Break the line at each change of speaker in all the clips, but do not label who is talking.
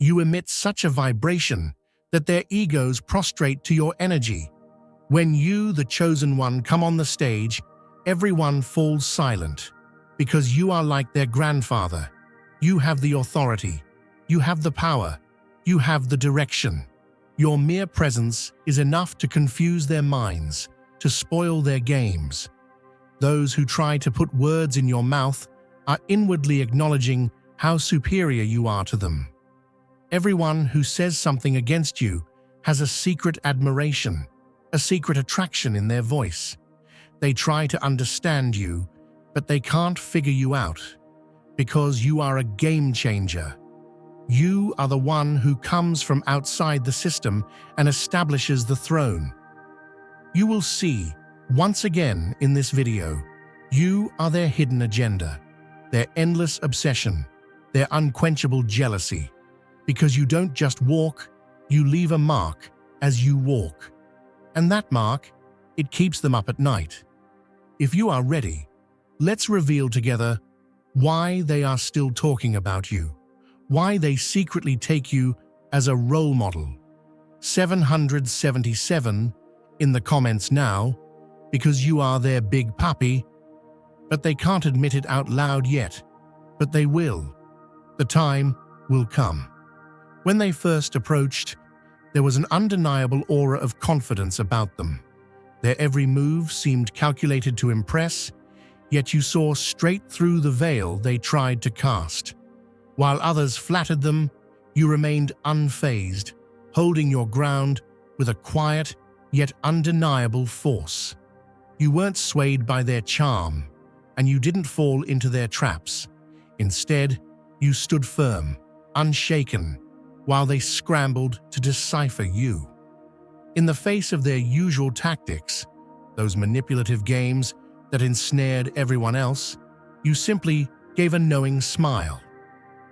You emit such a vibration that their egos prostrate to your energy. When you, the chosen one, come on the stage, everyone falls silent, because you are like their grandfather. You have the authority. You have the power. You have the direction. Your mere presence is enough to confuse their minds, to spoil their games. Those who try to put words in your mouth are inwardly acknowledging how superior you are to them. Everyone who says something against you has a secret admiration, a secret attraction in their voice. They try to understand you, but they can't figure you out, because you are a game changer. You are the one who comes from outside the system and establishes the throne. You will see, once again in this video, you are their hidden agenda, their endless obsession, their unquenchable jealousy. Because you don't just walk, you leave a mark as you walk. And that mark, it keeps them up at night. If you are ready, let's reveal together why they are still talking about you, why they secretly take you as a role model. 777 in the comments now, because you are their Big Papi, but they can't admit it out loud yet, but they will. The time will come. When they first approached, there was an undeniable aura of confidence about them. Their every move seemed calculated to impress, yet you saw straight through the veil they tried to cast. While others flattered them, you remained unfazed, holding your ground with a quiet yet undeniable force. You weren't swayed by their charm, and you didn't fall into their traps. Instead, you stood firm, unshaken, while they scrambled to decipher you. In the face of their usual tactics, those manipulative games that ensnared everyone else, you simply gave a knowing smile.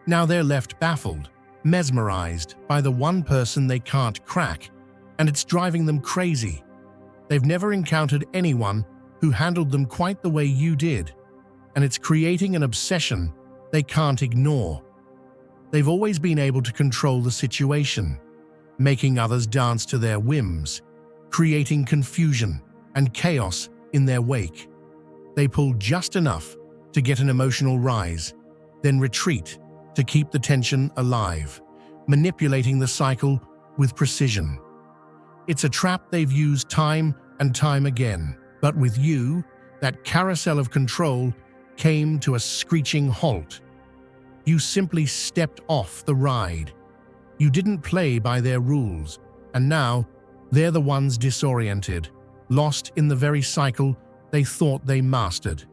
Now they're left baffled, mesmerized by the one person they can't crack, and it's driving them crazy. They've never encountered anyone who handled them quite the way you did, and it's creating an obsession they can't ignore. They've always been able to control the situation, making others dance to their whims, creating confusion and chaos in their wake. They pull just enough to get an emotional rise, then retreat to keep the tension alive, manipulating the cycle with precision. It's a trap they've used time and time again, but with you, that carousel of control came to a screeching halt. You simply stepped off the ride. You didn't play by their rules, and now they're the ones disoriented, lost in the very cycle they thought they mastered.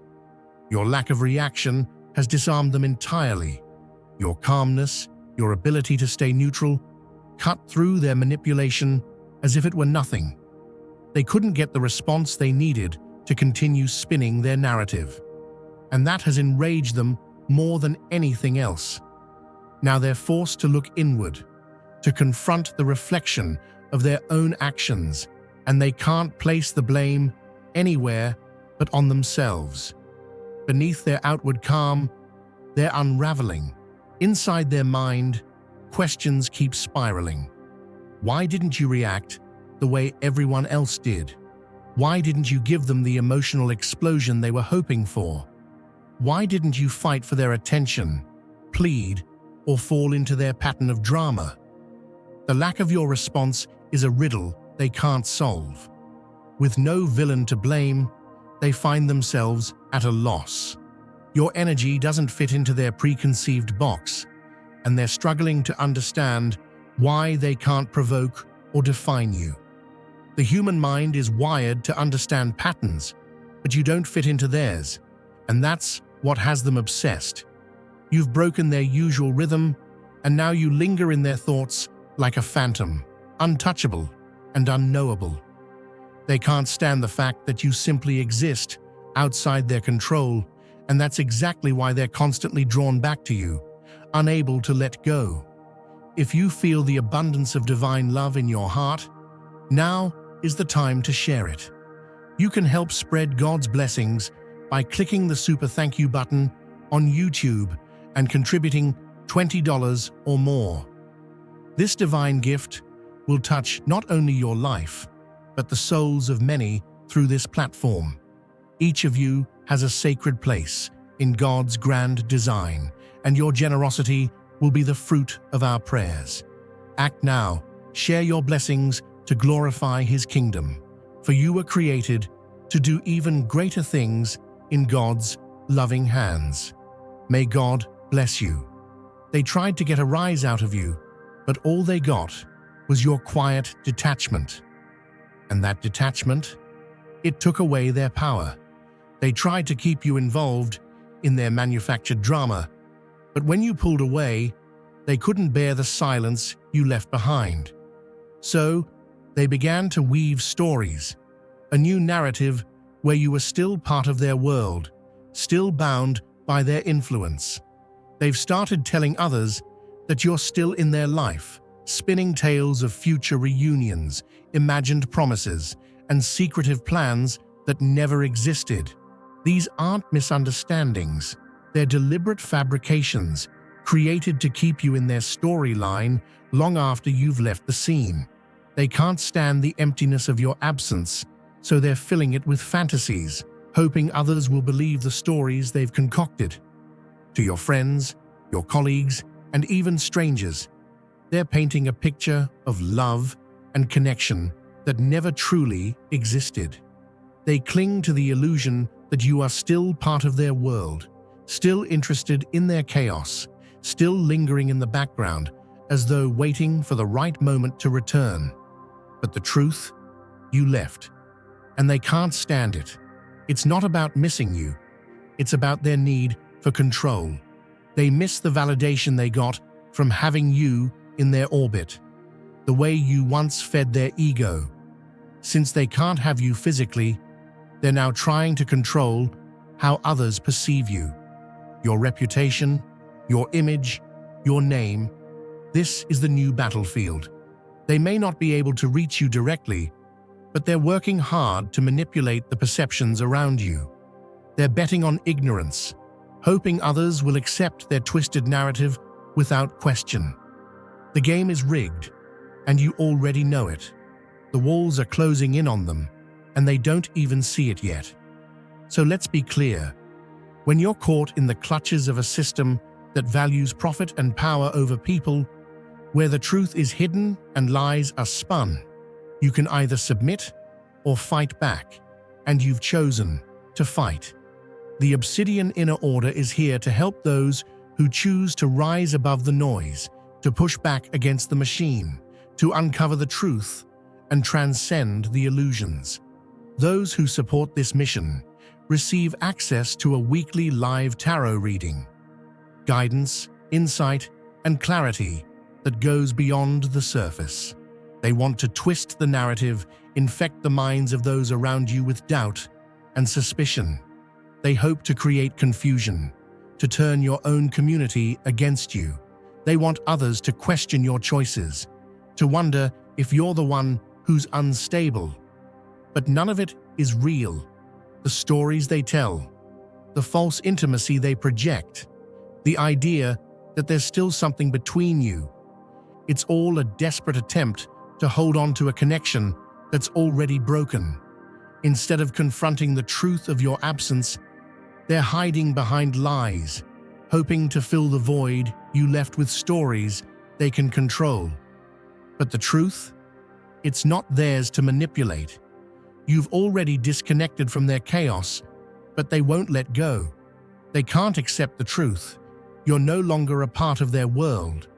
Your lack of reaction has disarmed them entirely. Your calmness, your ability to stay neutral, cut through their manipulation as if it were nothing. They couldn't get the response they needed to continue spinning their narrative, and that has enraged them more than anything else. Now they're forced to look inward, to confront the reflection of their own actions, and they can't place the blame anywhere but on themselves. Beneath their outward calm, they're unraveling. Inside their mind, questions keep spiraling. Why didn't you react the way everyone else did? Why didn't you give them the emotional explosion they were hoping for? Why didn't you fight for their attention, plead, or fall into their pattern of drama? The lack of your response is a riddle they can't solve. With no villain to blame, they find themselves at a loss. Your energy doesn't fit into their preconceived box, and they're struggling to understand why they can't provoke or define you. The human mind is wired to understand patterns, but you don't fit into theirs, and that's what has them obsessed. You've broken their usual rhythm, and now you linger in their thoughts like a phantom, untouchable and unknowable. They can't stand the fact that you simply exist outside their control, and that's exactly why they're constantly drawn back to you, unable to let go. If you feel the abundance of divine love in your heart, now is the time to share it. You can help spread God's blessings by clicking the super thank you button on YouTube and contributing $20 or more. This divine gift will touch not only your life, but the souls of many through this platform. Each of you has a sacred place in God's grand design, and your generosity will be the fruit of our prayers. Act now, share your blessings to glorify His kingdom, for you were created to do even greater things in God's loving hands. May God bless you. They tried to get a rise out of you, but all they got was your quiet detachment. And that detachment, it took away their power. They tried to keep you involved in their manufactured drama, but when you pulled away, they couldn't bear the silence you left behind. So, they began to weave stories, a new narrative where you were still part of their world, still bound by their influence. They've started telling others that you're still in their life, spinning tales of future reunions, imagined promises, and secretive plans that never existed. These aren't misunderstandings. They're deliberate fabrications, created to keep you in their storyline long after you've left the scene. They can't stand the emptiness of your absence, so they're filling it with fantasies, hoping others will believe the stories they've concocted. To your friends, your colleagues, and even strangers, they're painting a picture of love and connection that never truly existed. They cling to the illusion that you are still part of their world, still interested in their chaos, still lingering in the background, as though waiting for the right moment to return. But the truth? You left, and they can't stand it. It's not about missing you. It's about their need for control. They miss the validation they got from having you in their orbit, the way you once fed their ego. Since they can't have you physically, they're now trying to control how others perceive you. Your reputation, your image, your name. This is the new battlefield. They may not be able to reach you directly, but they're working hard to manipulate the perceptions around you. They're betting on ignorance, hoping others will accept their twisted narrative without question. The game is rigged, and you already know it. The walls are closing in on them, and they don't even see it yet. So let's be clear. When you're caught in the clutches of a system that values profit and power over people, where the truth is hidden and lies are spun, you can either submit or fight back, and you've chosen to fight. The Obsidian Inner Order is here to help those who choose to rise above the noise, to push back against the machine, to uncover the truth and transcend the illusions. Those who support this mission receive access to a weekly live tarot reading, guidance, insight, and clarity that goes beyond the surface. They want to twist the narrative, infect the minds of those around you with doubt and suspicion. They hope to create confusion, to turn your own community against you. They want others to question your choices, to wonder if you're the one who's unstable. But none of it is real. The stories they tell, the false intimacy they project, the idea that there's still something between you. It's all a desperate attempt to hold on to a connection that's already broken. Instead of confronting the truth of your absence, they're hiding behind lies, hoping to fill the void you left with stories they can control. But the truth? It's not theirs to manipulate. You've already disconnected from their chaos, but they won't let go. They can't accept the truth. You're no longer a part of their world.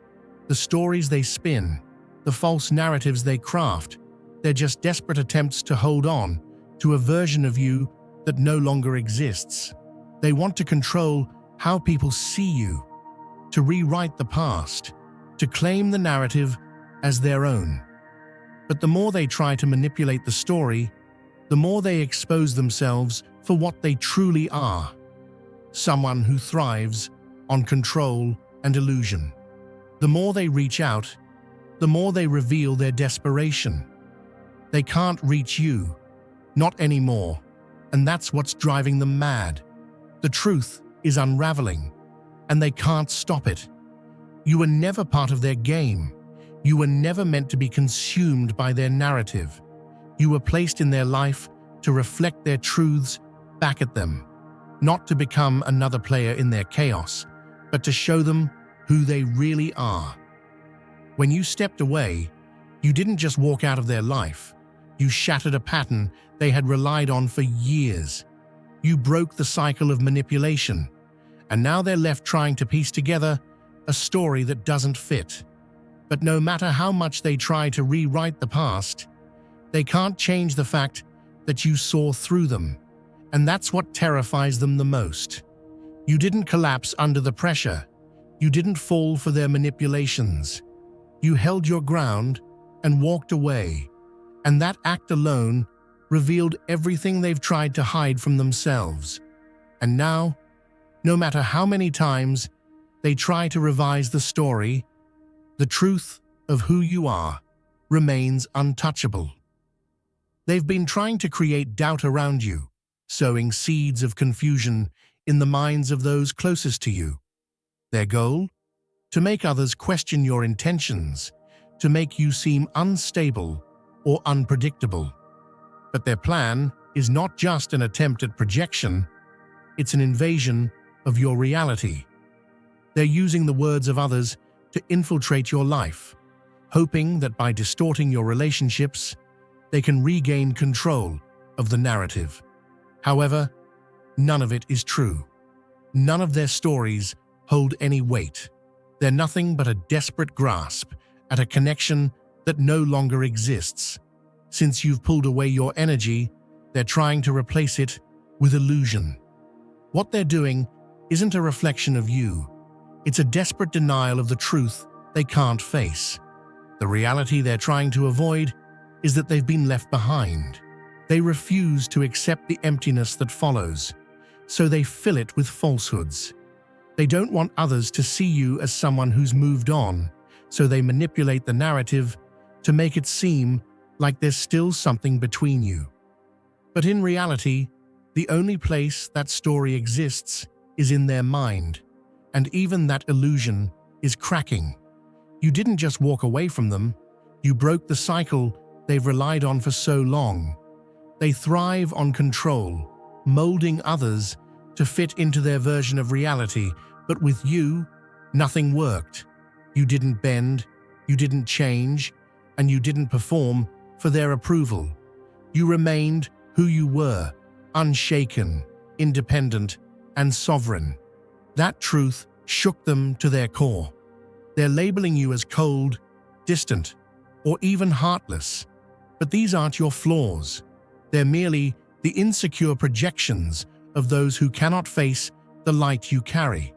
The stories they spin, the false narratives they craft, they're just desperate attempts to hold on to a version of you that no longer exists. They want to control how people see you, to rewrite the past, to claim the narrative as their own. But the more they try to manipulate the story, the more they expose themselves for what they truly are: someone who thrives on control and illusion. The more they reach out, the more they reveal their desperation. They can't reach you, not anymore, and that's what's driving them mad. The truth is unraveling, and they can't stop it. You were never part of their game. You were never meant to be consumed by their narrative. You were placed in their life to reflect their truths back at them, not to become another player in their chaos, but to show them who they really are. When you stepped away, you didn't just walk out of their life. You shattered a pattern they had relied on for years. You broke the cycle of manipulation, and now they're left trying to piece together a story that doesn't fit. But no matter how much they try to rewrite the past, they can't change the fact that you saw through them, and that's what terrifies them the most. You didn't collapse under the pressure. You didn't fall for their manipulations. You held your ground and walked away, and that act alone revealed everything they've tried to hide from themselves. And now, no matter how many times they try to revise the story, the truth of who you are remains untouchable. They've been trying to create doubt around you, sowing seeds of confusion in the minds of those closest to you. Their goal? To make others question your intentions, to make you seem unstable or unpredictable. But their plan is not just an attempt at projection, it's an invasion of your reality. They're using the words of others to infiltrate your life, hoping that by distorting your relationships, they can regain control of the narrative. However, none of it is true. None of their stories hold any weight. They're nothing but a desperate grasp at a connection that no longer exists. Since you've pulled away your energy, they're trying to replace it with illusion. What they're doing isn't a reflection of you. It's a desperate denial of the truth they can't face. The reality they're trying to avoid is that they've been left behind. They refuse to accept the emptiness that follows, so they fill it with falsehoods. They don't want others to see you as someone who's moved on, so they manipulate the narrative to make it seem like there's still something between you. But in reality, the only place that story exists is in their mind, and even that illusion is cracking. You didn't just walk away from them, you broke the cycle they've relied on for so long. They thrive on control, molding others to fit into their version of reality, but with you, nothing worked. You didn't bend, you didn't change, and you didn't perform for their approval. You remained who you were, unshaken, independent, and sovereign. That truth shook them to their core. They're labeling you as cold, distant, or even heartless. But these aren't your flaws. They're merely the insecure projections of those who cannot face the light you carry.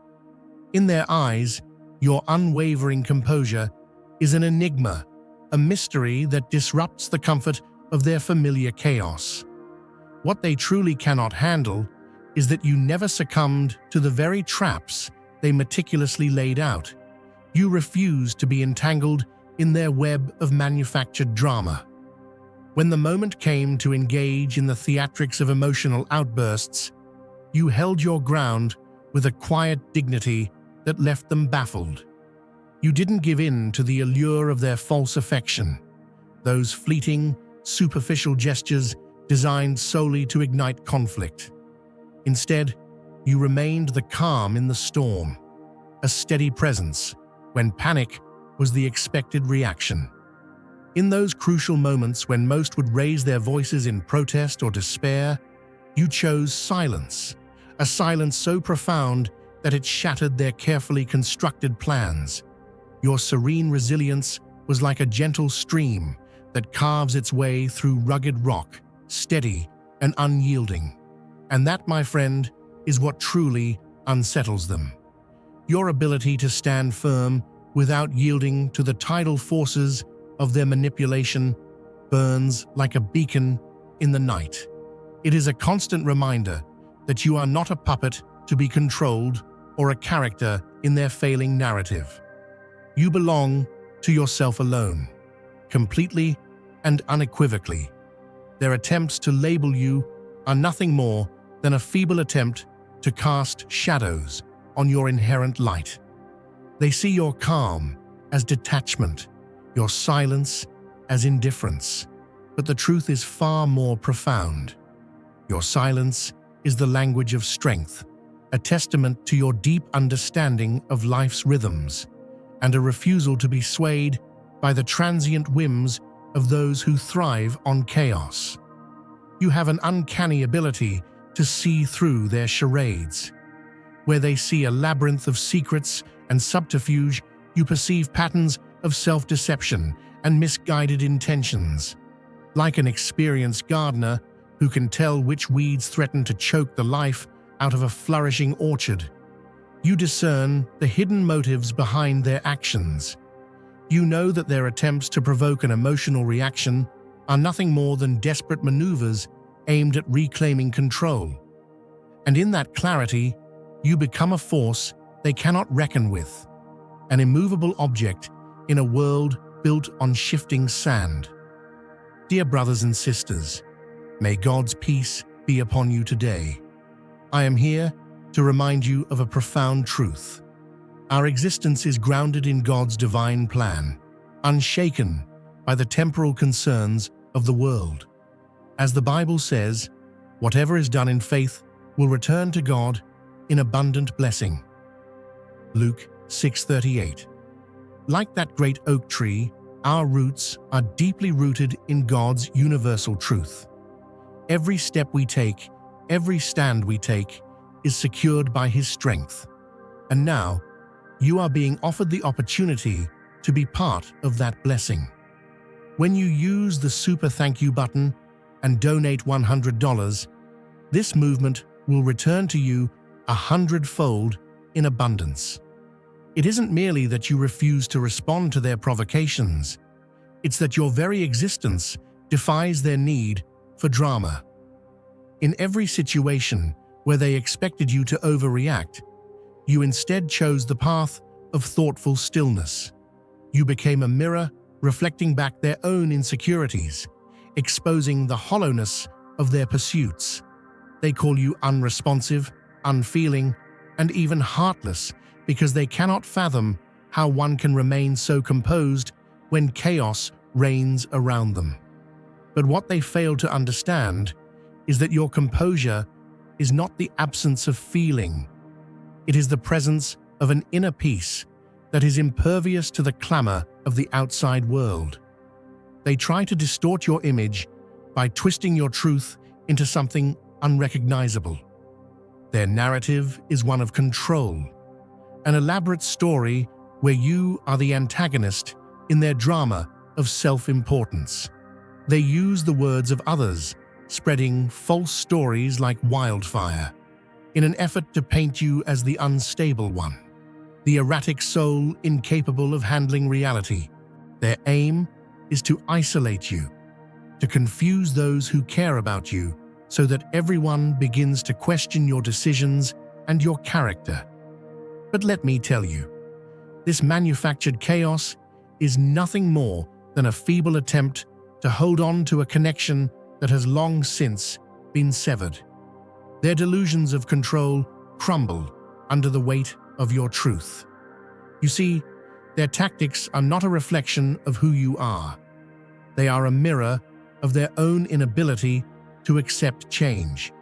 In their eyes, your unwavering composure is an enigma, a mystery that disrupts the comfort of their familiar chaos. What they truly cannot handle is that you never succumbed to the very traps they meticulously laid out. You refused to be entangled in their web of manufactured drama. When the moment came to engage in the theatrics of emotional outbursts, you held your ground with a quiet dignity that left them baffled. You didn't give in to the allure of their false affection, those fleeting, superficial gestures designed solely to ignite conflict. Instead, you remained the calm in the storm, a steady presence when panic was the expected reaction. In those crucial moments when most would raise their voices in protest or despair, you chose silence, a silence so profound that it shattered their carefully constructed plans. Your serene resilience was like a gentle stream that carves its way through rugged rock, steady and unyielding. And that, my friend, is what truly unsettles them. Your ability to stand firm without yielding to the tidal forces of their manipulation burns like a beacon in the night. It is a constant reminder that you are not a puppet to be controlled or a character in their failing narrative. You belong to yourself alone, completely and unequivocally. Their attempts to label you are nothing more than a feeble attempt to cast shadows on your inherent light. They see your calm as detachment, your silence as indifference. But the truth is far more profound. Your silence is the language of strength, a testament to your deep understanding of life's rhythms, and a refusal to be swayed by the transient whims of those who thrive on chaos. You have an uncanny ability to see through their charades. Where they see a labyrinth of secrets and subterfuge, you perceive patterns of self-deception and misguided intentions. Like an experienced gardener who can tell which weeds threaten to choke the life out of a flourishing orchard, you discern the hidden motives behind their actions. You know that their attempts to provoke an emotional reaction are nothing more than desperate maneuvers aimed at reclaiming control. And in that clarity, you become a force they cannot reckon with, an immovable object in a world built on shifting sand. Dear brothers and sisters, may God's peace be upon you today. I am here to remind you of a profound truth. Our existence is grounded in God's divine plan, unshaken by the temporal concerns of the world. As the Bible says, whatever is done in faith will return to God in abundant blessing. Luke 6:38. Like that great oak tree, our roots are deeply rooted in God's universal truth. Every step we take, every stand we take, is secured by His strength. And now, you are being offered the opportunity to be part of that blessing. When you use the super thank you button and donate $100, this movement will return to you 100-fold in abundance. It isn't merely that you refuse to respond to their provocations, it's that your very existence defies their need for drama. In every situation where they expected you to overreact, you instead chose the path of thoughtful stillness. You became a mirror reflecting back their own insecurities, exposing the hollowness of their pursuits. They call you unresponsive, unfeeling, and even heartless because they cannot fathom how one can remain so composed when chaos reigns around them. But what they fail to understand is that your composure is not the absence of feeling. It is the presence of an inner peace that is impervious to the clamor of the outside world. They try to distort your image by twisting your truth into something unrecognizable. Their narrative is one of control, an elaborate story where you are the antagonist in their drama of self-importance. They use the words of others, spreading false stories like wildfire, in an effort to paint you as the unstable one, the erratic soul incapable of handling reality. Their aim is to isolate you, to confuse those who care about you, so that everyone begins to question your decisions and your character. But let me tell you, this manufactured chaos is nothing more than a feeble attempt to hold on to a connection that has long since been severed. Their delusions of control crumble under the weight of your truth. You see, their tactics are not a reflection of who you are. They are a mirror of their own inability to accept change.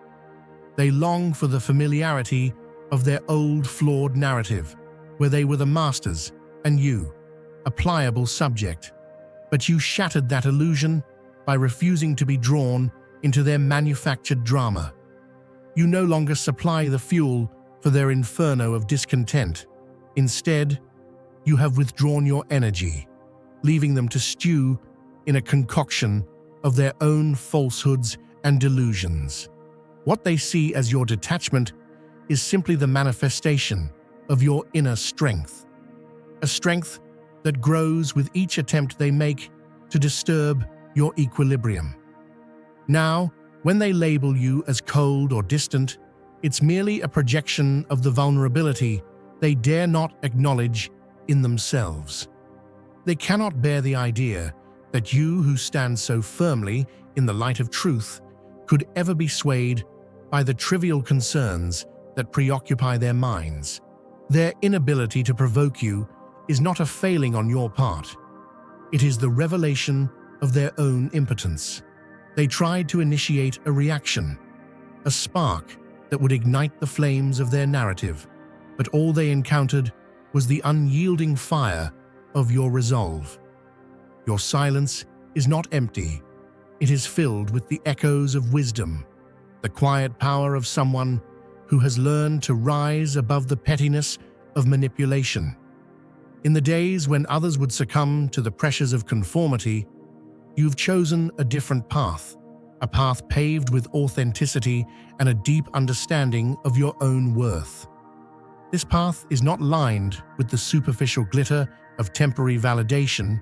They long for the familiarity of their old flawed narrative, where they were the masters and you, a pliable subject. But you shattered that illusion by refusing to be drawn into their manufactured drama. You no longer supply the fuel for their inferno of discontent. Instead, you have withdrawn your energy, leaving them to stew in a concoction of their own falsehoods and delusions. What they see as your detachment is simply the manifestation of your inner strength, a strength that grows with each attempt they make to disturb your equilibrium. Now, when they label you as cold or distant, it's merely a projection of the vulnerability they dare not acknowledge in themselves. They cannot bear the idea that you, who stand so firmly in the light of truth, could ever be swayed by the trivial concerns that preoccupy their minds. Their inability to provoke you is not a failing on your part. It is the revelation of their own impotence. They tried to initiate a reaction, a spark that would ignite the flames of their narrative, but all they encountered was the unyielding fire of your resolve. Your silence is not empty. It is filled with the echoes of wisdom, the quiet power of someone who has learned to rise above the pettiness of manipulation. In the days when others would succumb to the pressures of conformity, you've chosen a different path, a path paved with authenticity and a deep understanding of your own worth. This path is not lined with the superficial glitter of temporary validation,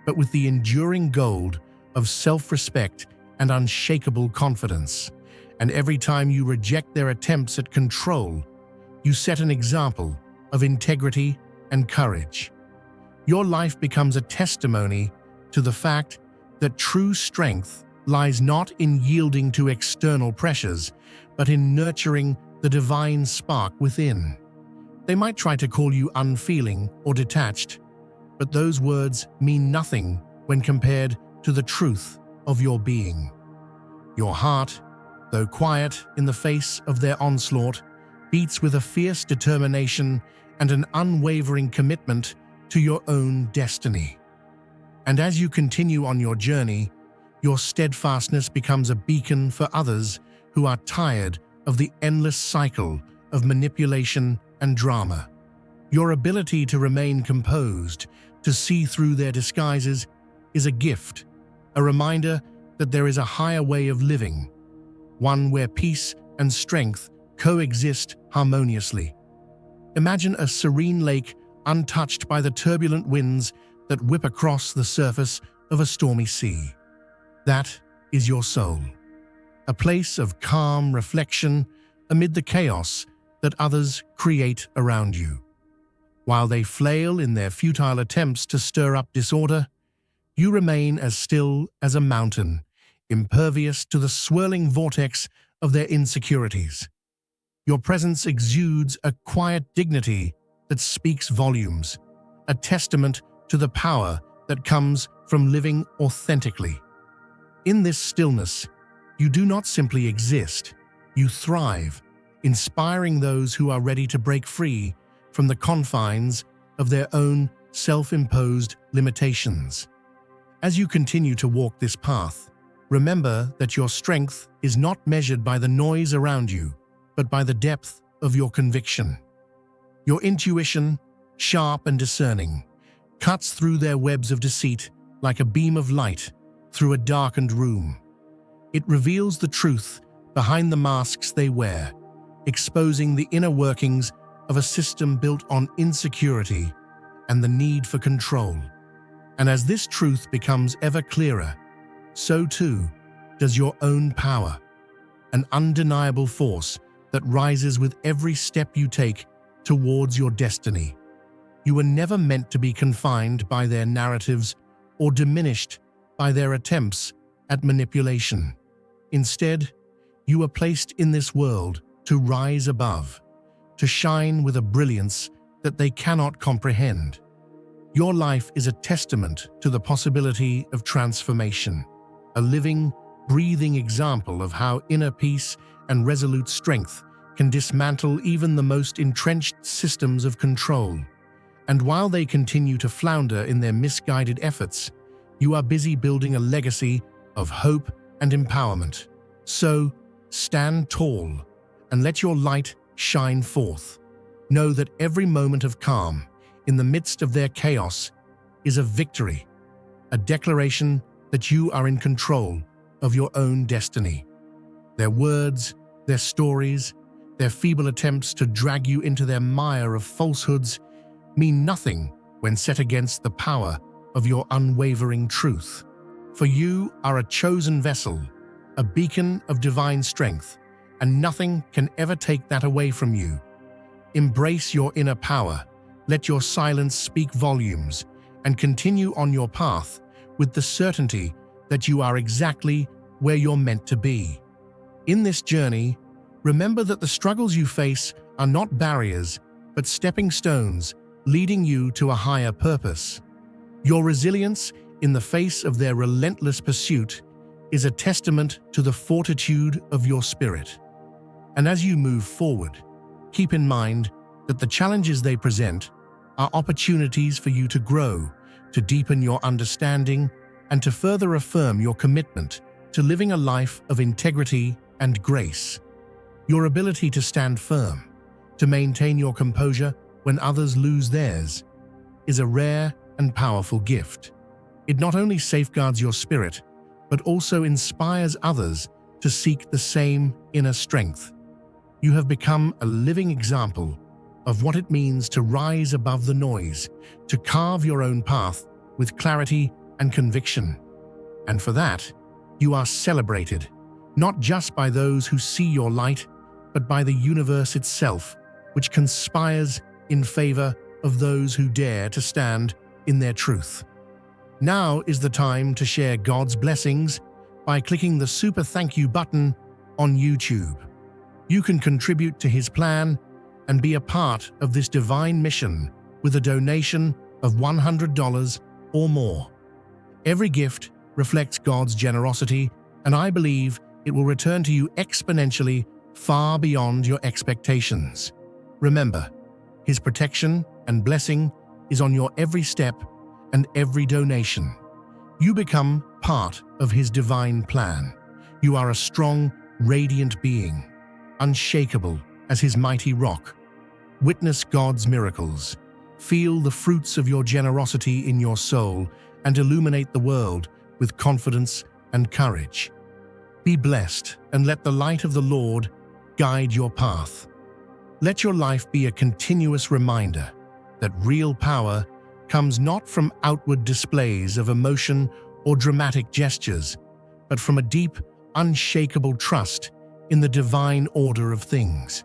but with the enduring gold of self-respect and unshakable confidence. And every time you reject their attempts at control, you set an example of integrity and courage. Your life becomes a testimony to the fact that true strength lies not in yielding to external pressures, but in nurturing the divine spark within. They might try to call you unfeeling or detached, but those words mean nothing when compared to the truth of your being. Your heart, though quiet in the face of their onslaught, beats with a fierce determination and an unwavering commitment to your own destiny. And as you continue on your journey, your steadfastness becomes a beacon for others who are tired of the endless cycle of manipulation and drama. Your ability to remain composed, to see through their disguises, is a gift, a reminder that there is a higher way of living, one where peace and strength coexist harmoniously. Imagine a serene lake untouched by the turbulent winds that whip across the surface of a stormy sea. That is your soul, a place of calm reflection amid the chaos that others create around you. While they flail in their futile attempts to stir up disorder, you remain as still as a mountain, impervious to the swirling vortex of their insecurities. Your presence exudes a quiet dignity that speaks volumes, a testament to the power that comes from living authentically. In this stillness, you do not simply exist, you thrive, inspiring those who are ready to break free from the confines of their own self-imposed limitations. As you continue to walk this path, remember that your strength is not measured by the noise around you, but by the depth of your conviction. Your intuition, sharp and discerning, cuts through their webs of deceit like a beam of light through a darkened room. It reveals the truth behind the masks they wear, exposing the inner workings of a system built on insecurity and the need for control. And as this truth becomes ever clearer, so too does your own power, an undeniable force that rises with every step you take towards your destiny. You were never meant to be confined by their narratives or diminished by their attempts at manipulation. Instead, you were placed in this world to rise above, to shine with a brilliance that they cannot comprehend. Your life is a testament to the possibility of transformation, a living, breathing example of how inner peace and resolute strength can dismantle even the most entrenched systems of control. And while they continue to flounder in their misguided efforts, you are busy building a legacy of hope and empowerment. So, stand tall and let your light shine forth. Know that every moment of calm in the midst of their chaos is a victory, a declaration that you are in control of your own destiny. Their words, their stories, their feeble attempts to drag you into their mire of falsehoods mean nothing when set against the power of your unwavering truth. For you are a chosen vessel, a beacon of divine strength, and nothing can ever take that away from you. Embrace your inner power, let your silence speak volumes, and continue on your path with the certainty that you are exactly where you're meant to be. In this journey, remember that the struggles you face are not barriers, but stepping stones leading you to a higher purpose. Your resilience in the face of their relentless pursuit is a testament to the fortitude of your spirit. And as you move forward, keep in mind that the challenges they present are opportunities for you to grow, to deepen your understanding, and to further affirm your commitment to living a life of integrity and grace. Your ability to stand firm, to maintain your composure when others lose theirs, is a rare and powerful gift. It not only safeguards your spirit, but also inspires others to seek the same inner strength. You have become a living example of what it means to rise above the noise, to carve your own path with clarity and conviction. And for that, you are celebrated, not just by those who see your light, but by the universe itself, which conspires in favor of those who dare to stand in their truth. Now is the time to share God's blessings by clicking the super thank you button on YouTube. You can contribute to His plan and be a part of this divine mission with a donation of $100 or more. Every gift reflects God's generosity, and I believe it will return to you exponentially far beyond your expectations. Remember, His protection and blessing is on your every step and every donation. You become part of His divine plan. You are a strong, radiant being, unshakable as His mighty rock. Witness God's miracles. Feel the fruits of your generosity in your soul and illuminate the world with confidence and courage. Be blessed and let the light of the Lord guide your path. Let your life be a continuous reminder that real power comes not from outward displays of emotion or dramatic gestures, but from a deep, unshakable trust in the divine order of things.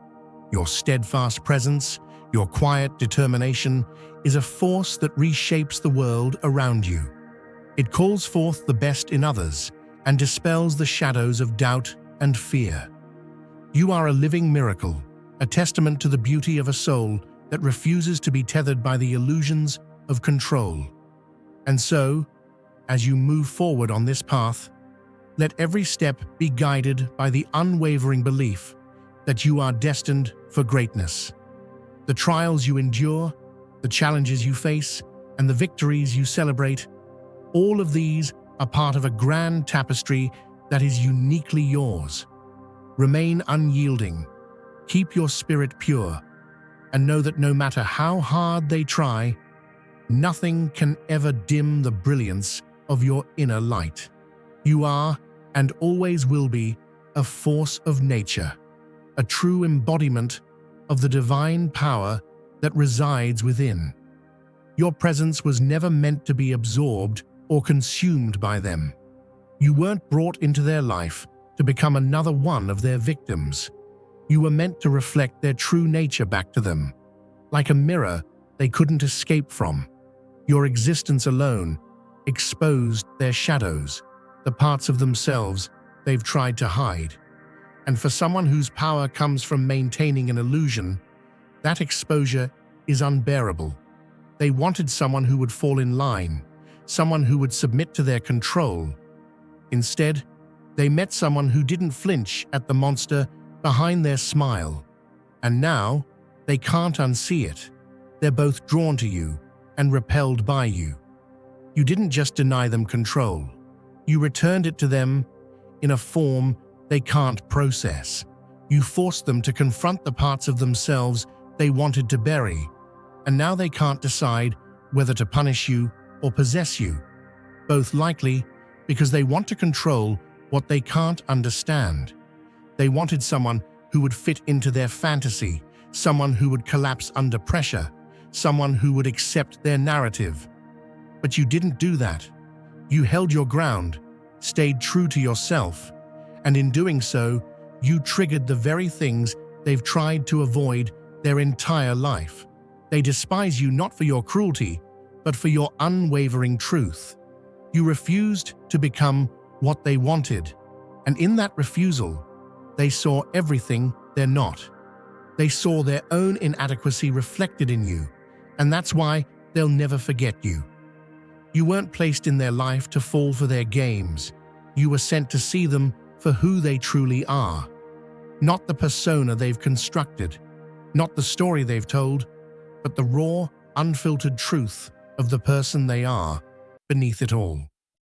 Your steadfast presence, your quiet determination, is a force that reshapes the world around you. It calls forth the best in others and dispels the shadows of doubt and fear. You are a living miracle, a testament to the beauty of a soul that refuses to be tethered by the illusions of control. And so, as you move forward on this path, let every step be guided by the unwavering belief that you are destined for greatness. The trials you endure, the challenges you face, and the victories you celebrate, all of these are part of a grand tapestry that is uniquely yours. Remain unyielding, keep your spirit pure, and know that no matter how hard they try, nothing can ever dim the brilliance of your inner light. You are, and always will be, a force of nature, a true embodiment of the divine power that resides within. Your presence was never meant to be absorbed or consumed by them. You weren't brought into their life to become another one of their victims. You were meant to reflect their true nature back to them, like a mirror they couldn't escape from. Your existence alone exposed their shadows, the parts of themselves they've tried to hide. And for someone whose power comes from maintaining an illusion, that exposure is unbearable. They wanted someone who would fall in line, someone who would submit to their control. Instead, they met someone who didn't flinch at the monster behind their smile. And now, they can't unsee it. They're both drawn to you and repelled by you. You didn't just deny them control. You returned it to them in a form they can't process. You forced them to confront the parts of themselves they wanted to bury, and now they can't decide whether to punish you or possess you, both likely because they want to control what they can't understand. They wanted someone who would fit into their fantasy, someone who would collapse under pressure, someone who would accept their narrative. But you didn't do that. You held your ground, stayed true to yourself, and in doing so, you triggered the very things they've tried to avoid their entire life. They despise you not for your cruelty, but for your unwavering truth. You refused to become what they wanted, and in that refusal, they saw everything they're not. They saw their own inadequacy reflected in you, and that's why they'll never forget you. You weren't placed in their life to fall for their games. You were sent to see them for who they truly are. Not the persona they've constructed, not the story they've told, but the raw, unfiltered truth of the person they are beneath it all.